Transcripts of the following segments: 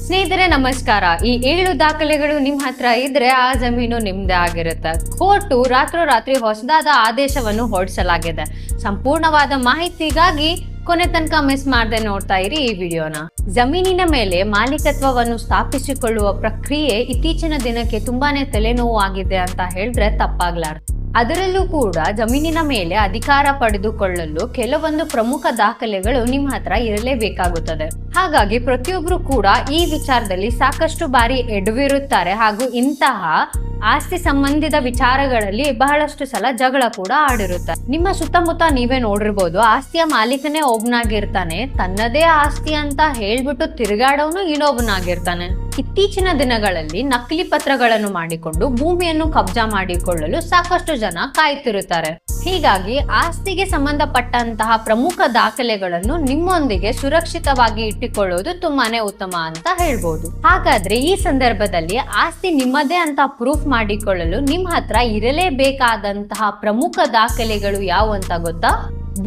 ಸ್ನೇಹಿತರೆ ನಮಸ್ಕಾರ. ಈ 7 ದಾಖಲೆಗಳು ನಿಮ್ಮ ಹತ್ರ ಇದ್ರೆ ಆ ಜಮೀನು ನಿಮ್ದೇ ಆಗಿರುತ್ತೆ. ಕೋರ್ಟು ರಾತ್ರೋರಾತ್ರಿ ಹೊಸದಾದ ಆದೇಶವನ್ನು ಹೊರಡಿಸಲಾಗಿದೆ. ಸಂಪೂರ್ಣವಾದ ಮಾಹಿತಿಗಾಗಿ ಕೊನೆ ತನಕ ಮಿಸ್ ಮಾಡದೆ ನೋಡ್ತಾ ಇರಿ ಈ ವಿಡಿಯೋನ. ಜಮೀನಿನ ಮೇಲೆ ಮಾಲೀಕತ್ವವನ್ನು ಸ್ಥಾಪಿಸಿಕೊಳ್ಳುವ ಪ್ರಕ್ರಿಯೆ ಇತ್ತೀಚಿನ ದಿನಕ್ಕೆ ತುಂಬಾನೇ ತಲೆನೋವು ಆಗಿದೆ ಅಂತ ಹೇಳಿದ್ರೆ ತಪ್ಪಾಗ್ಲಾರ್ದು. ಅದರಲ್ಲೂ ಕೂಡ ಜಮೀನಿನ ಮೇಲೆ ಅಧಿಕಾರ ಪಡೆದುಕೊಳ್ಳಲು ಕೆಲವೊಂದು ಪ್ರಮುಖ ದಾಖಲೆಗಳು ನಿಮ್ಮ ಹತ್ರ ಇರಲೇಬೇಕಾಗುತ್ತದೆ. ಹಾಗಾಗಿ ಪ್ರತಿಯೊಬ್ರು ಕೂಡ ಈ ವಿಚಾರದಲ್ಲಿ ಸಾಕಷ್ಟು ಬಾರಿ ಎಡವಿರುತ್ತಾರೆ ಹಾಗೂ ಇಂತಹ ಆಸ್ತಿ ಸಂಬಂಧಿತ ವಿಚಾರಗಳಲ್ಲಿ ಬಹಳಷ್ಟು ಸಲ ಜಗಳ ಕೂಡ ಆಡಿರುತ್ತೆ. ನಿಮ್ಮ ಸುತ್ತಮುತ್ತ ನೀವೇ ನೋಡಿರ್ಬೋದು, ಆಸ್ತಿಯ ಮಾಲೀಕನೇ ಒಬ್ನಾಗಿರ್ತಾನೆ, ತನ್ನದೇ ಆಸ್ತಿ ಅಂತ ಹೇಳ್ಬಿಟ್ಟು ತಿರುಗಾಡೋನು ಇನ್ನೊಬ್ಬನಾಗಿರ್ತಾನೆ. ಇತ್ತೀಚಿನ ದಿನಗಳಲ್ಲಿ ನಕಲಿ ಪತ್ರಗಳನ್ನು ಮಾಡಿಕೊಂಡು ಭೂಮಿಯನ್ನು ಕಬ್ಜಾ ಮಾಡಿಕೊಳ್ಳಲು ಸಾಕಷ್ಟು ಜನ ಕಾಯ್ತಿರುತ್ತಾರೆ. ಹೀಗಾಗಿ ಆಸ್ತಿಗೆ ಸಂಬಂಧಪಟ್ಟಂತಹ ಪ್ರಮುಖ ದಾಖಲೆಗಳನ್ನು ನಿಮ್ಮೊಂದಿಗೆ ಸುರಕ್ಷಿತವಾಗಿ ಇಟ್ಟುಕೊಳ್ಳುವುದು ತುಂಬಾನೇ ಉತ್ತಮ ಅಂತ ಹೇಳ್ಬೋದು. ಹಾಗಾದ್ರೆ ಈ ಸಂದರ್ಭದಲ್ಲಿ ಆಸ್ತಿ ನಿಮ್ಮದೇ ಅಂತ ಪ್ರೂಫ್ ಮಾಡಿಕೊಳ್ಳಲು ನಿಮ್ಮ ಹತ್ರ ಇರಲೇಬೇಕಾದಂತಹ ಪ್ರಮುಖ ದಾಖಲೆಗಳು ಯಾವ ಅಂತ ಗೊತ್ತಾ?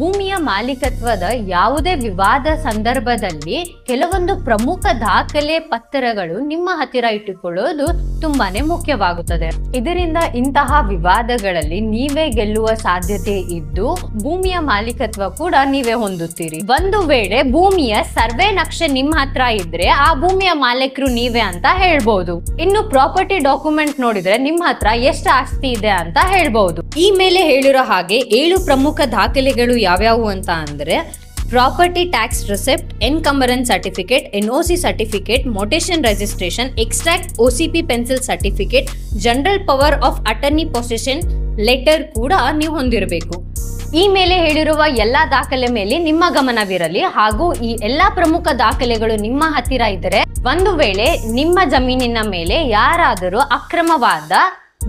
ಭೂಮಿಯ ಮಾಲೀಕತ್ವದ ಯಾವುದೇ ವಿವಾದ ಸಂದರ್ಭದಲ್ಲಿ ಕೆಲವೊಂದು ಪ್ರಮುಖ ದಾಖಲೆ ಪತ್ರಗಳು ನಿಮ್ಮ ಹತ್ತಿರ ಇಟ್ಟುಕೊಳ್ಳುವುದು ತುಂಬಾನೇ ಮುಖ್ಯವಾಗುತ್ತದೆ. ಇದರಿಂದ ಇಂತಹ ವಿವಾದಗಳಲ್ಲಿ ನೀವೇ ಗೆಲ್ಲುವ ಸಾಧ್ಯತೆ ಇದ್ದು ಭೂಮಿಯ ಮಾಲೀಕತ್ವ ಕೂಡ ನೀವೇ ಹೊಂದುತ್ತೀರಿ. ಒಂದು ವೇಳೆ ಭೂಮಿಯ ಸರ್ವೆ ನಕ್ಷೆ ನಿಮ್ಮ ಹತ್ರ ಇದ್ರೆ ಆ ಭೂಮಿಯ ಮಾಲೀಕರು ನೀವೇ ಅಂತ ಹೇಳ್ಬಹುದು. ಇನ್ನು ಪ್ರಾಪರ್ಟಿ ಡಾಕ್ಯುಮೆಂಟ್ ನೋಡಿದ್ರೆ ನಿಮ್ಮ ಹತ್ರ ಎಷ್ಟು ಆಸ್ತಿ ಇದೆ ಅಂತ ಹೇಳ್ಬಹುದು. ಈ ಮೇಲೆ ಹೇಳಿರೋ ಹಾಗೆ 7 ಪ್ರಮುಖ ದಾಖಲೆಗಳು ಯಾವ್ಯಾವು ಅಂತ ಅಂದ್ರೆ property tax receipt, encumbrance certificate, NOC certificate, mutation registration, extract OCP pencil certificate, general power of attorney possession letter ಕೂಡ ನೀವು ಹೊಂದಿರಬೇಕು. ಈ ಮೇಲೆ ಹೇಳಿರುವ ಎಲ್ಲಾ ದಾಖಲೆ ಮೇಲೆ ನಿಮ್ಮ ಗಮನವಿರಲಿ ಹಾಗೂ ಈ ಎಲ್ಲಾ ಪ್ರಮುಖ ದಾಖಲೆಗಳು ನಿಮ್ಮ ಹತ್ತಿರ ಇದ್ದರೆ ಒಂದು ವೇಳೆ ನಿಮ್ಮ ಜಮೀನಿನ ಮೇಲೆ ಯಾರಾದರೂ ಅಕ್ರಮವಾದ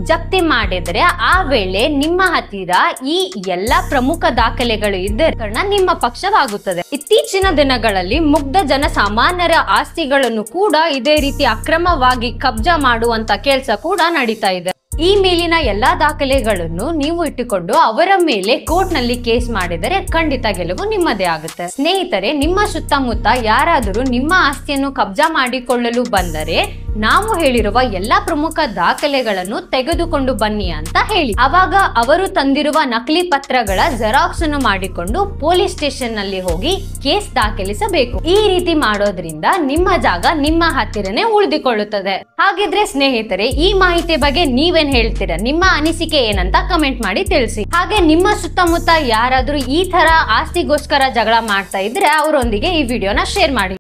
ಜಪ್ತಿ ಮಾಡಿದ್ರೆ ಆ ವೇಳೆ ನಿಮ್ಮ ಹತ್ತಿರ ಈ ಎಲ್ಲಾ ಪ್ರಮುಖ ದಾಖಲೆಗಳು ಇದ್ದ ಕಾರಣ ನಿಮ್ಮ ಪಕ್ಷವಾಗುತ್ತದೆ. ಇತ್ತೀಚಿನ ದಿನಗಳಲ್ಲಿ ಮುಗ್ಧ ಜನಸಾಮಾನ್ಯರ ಆಸ್ತಿಗಳನ್ನು ಕೂಡ ಇದೇ ರೀತಿ ಅಕ್ರಮವಾಗಿ ಕಬ್ಜಾ ಮಾಡುವಂತ ಕೆಲಸ ಕೂಡ ನಡೀತಾ ಇದೆ. ಈ ಮೇಲಿನ ಎಲ್ಲಾ ದಾಖಲೆಗಳನ್ನು ನೀವು ಇಟ್ಟುಕೊಂಡು ಅವರ ಮೇಲೆ ಕೋರ್ಟ್ ನಲ್ಲಿ ಕೇಸ್ ಮಾಡಿದರೆ ಖಂಡಿತ ಗೆಲುವು ನಿಮ್ಮದೇ ಆಗುತ್ತೆ. ಸ್ನೇಹಿತರೆ, ನಿಮ್ಮ ಸುತ್ತಮುತ್ತ ಯಾರಾದರೂ ನಿಮ್ಮ ಆಸ್ತಿಯನ್ನು ಕಬ್ಜಾ ಮಾಡಿಕೊಳ್ಳಲು ಬಂದರೆ ನಾವು ಹೇಳಿರುವ ಎಲ್ಲಾ ಪ್ರಮುಖ ದಾಖಲೆಗಳನ್ನು ತೆಗೆದುಕೊಂಡು ಬನ್ನಿ ಅಂತ ಹೇಳಿ. ಅವಾಗ ಅವರು ತಂದಿರುವ ನಕಲಿ ಪತ್ರಗಳ ಜೆರಾಕ್ಸ್ ಅನ್ನು ಮಾಡಿಕೊಂಡು ಪೊಲೀಸ್ ಸ್ಟೇಷನ್ ನಲ್ಲಿ ಹೋಗಿ ಕೇಸ್ ದಾಖಲಿಸಬೇಕು. ಈ ರೀತಿ ಮಾಡೋದ್ರಿಂದ ನಿಮ್ಮ ಜಾಗ ನಿಮ್ಮ ಹತ್ತಿರನೇ ಉಳಿದುಕೊಳ್ಳುತ್ತದೆ. ಹಾಗಿದ್ರೆ ಸ್ನೇಹಿತರೆ, ಈ ಮಾಹಿತಿ ಬಗ್ಗೆ ನೀವೇನ್ ಹೇಳ್ತೀರಾ? ನಿಮ್ಮ ಅನಿಸಿಕೆ ಏನಂತ ಕಮೆಂಟ್ ಮಾಡಿ ತಿಳಿಸಿ. ಹಾಗೆ ನಿಮ್ಮ ಸುತ್ತಮುತ್ತ ಯಾರಾದ್ರೂ ಈ ತರ ಆಸ್ತಿಗೋಸ್ಕರ ಜಗಳ ಮಾಡ್ತಾ ಇದ್ರೆ ಅವರೊಂದಿಗೆ ಈ ವಿಡಿಯೋನ ಶೇರ್ ಮಾಡಿ.